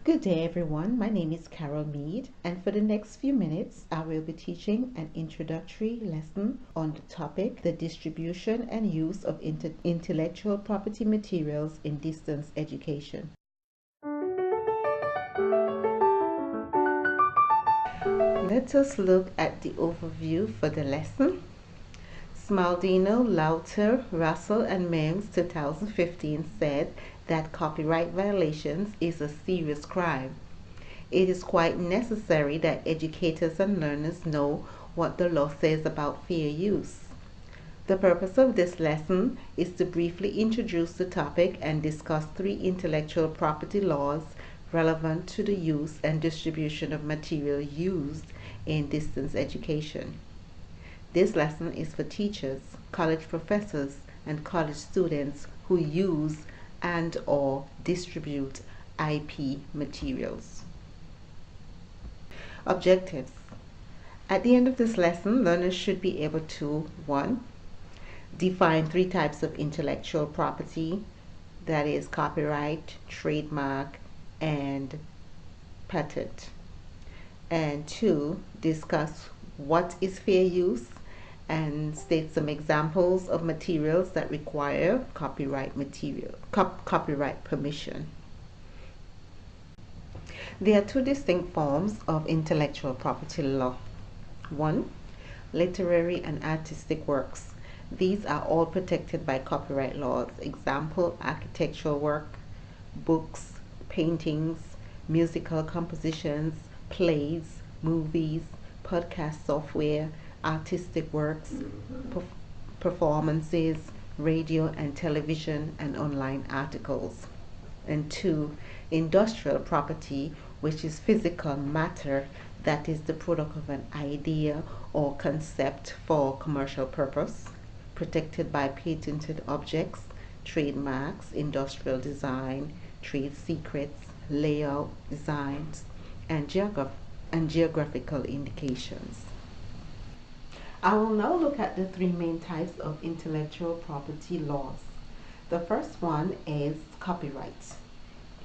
Good day, everyone. My name is Carol Mead, and for the next few minutes, I will be teaching an introductory lesson on the topic the distribution and use of intellectual property materials in distance education. Let us look at the overview for the lesson. Smaldino, Lauter, Russell, and Mims 2015 said that copyright violations is a serious crime. It is quite necessary that educators and learners know what the law says about fair use. The purpose of this lesson is to briefly introduce the topic and discuss 3 intellectual property laws relevant to the use and distribution of material used in distance education. This lesson is for teachers, college professors, and college students who use and/or distribute IP materials. Objectives. At the end of this lesson, learners should be able to 1. Define 3 types of intellectual property, that is copyright, trademark, and patent. And 2. Discuss what is fair use and state some examples of materials that require copyright permission. There are 2 distinct forms of intellectual property law. 1. Literary and artistic works. These are all protected by copyright laws. Example, architectural work, books, paintings, musical compositions, plays, movies, podcast software, artistic works, performances, radio and television, and online articles. And 2. Industrial property, which is physical matter that is the product of an idea or concept for commercial purpose, protected by patented objects, trademarks, industrial design, trade secrets, layout, designs, and geographical indications. I will now look at the 3 main types of intellectual property laws. The first one is copyright.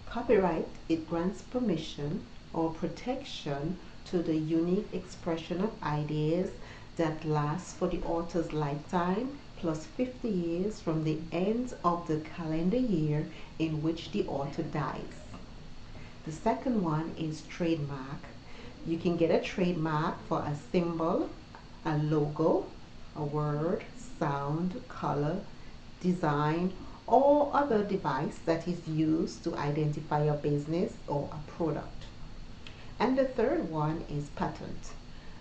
Copyright, it grants permission or protection to the unique expression of ideas that lasts for the author's lifetime plus 50 years from the end of the calendar year in which the author dies. The second one is trademark. You can get a trademark for a symbol, a logo, a word, sound, color, design, or other device that is used to identify a business or a product. And the third one is patent,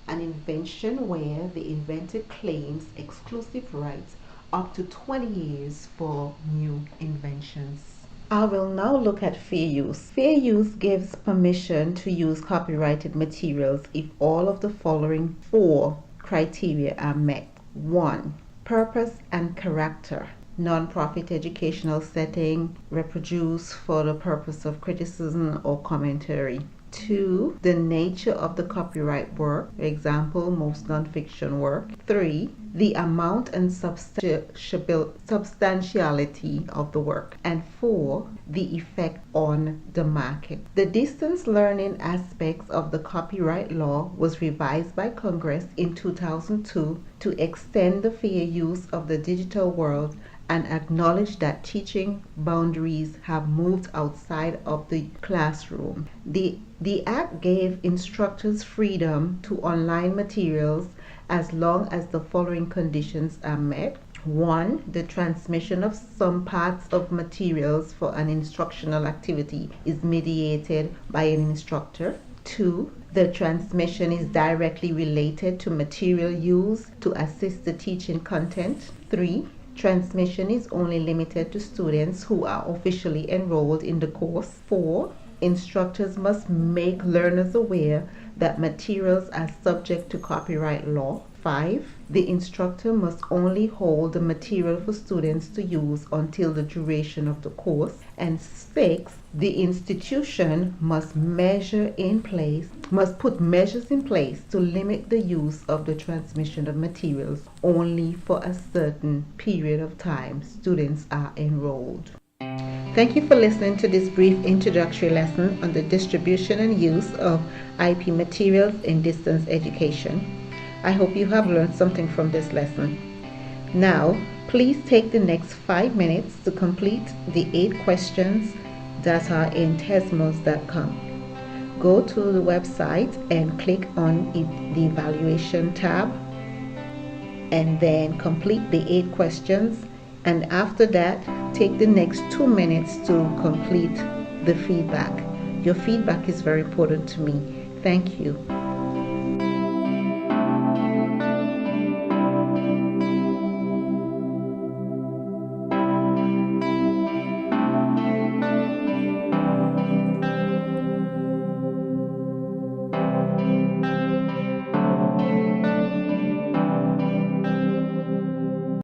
an invention where the inventor claims exclusive rights up to 20 years for new inventions. I will now look at fair use. Fair use gives permission to use copyrighted materials if all of the following 4 criteria are met. 1. Purpose and character. Non-profit educational setting, reproduced for the purpose of criticism or commentary. 2. The nature of the copyright work, example, most nonfiction work. 3. The amount and substantiality of the work. And 4. The effect on the market. The distance learning aspects of the copyright law was revised by Congress in 2002 to extend the fair use of the digital world and acknowledge that teaching boundaries have moved outside of the classroom. The Act gave instructors freedom to online materials as long as the following conditions are met. 1. The transmission of some parts of materials for an instructional activity is mediated by an instructor. 2. The transmission is directly related to material used to assist the teaching content. 3. Transmission is only limited to students who are officially enrolled in the course. 4. Instructors must make learners aware that materials are subject to copyright law. 5. The instructor must only hold the material for students to use until the duration of the course. And 6. The institution must put measures in place to limit the use of the transmission of materials only for a certain period of time students are enrolled. Thank you for listening to this brief introductory lesson on the distribution and use of IP materials in distance education. I hope you have learned something from this lesson. Now, please take the next 5 minutes to complete the 8 questions that are in tesmos.com. Go to the website and click on the evaluation tab, and then complete the 8 questions. And after that, take the next 2 minutes to complete the feedback. Your feedback is very important to me. Thank you.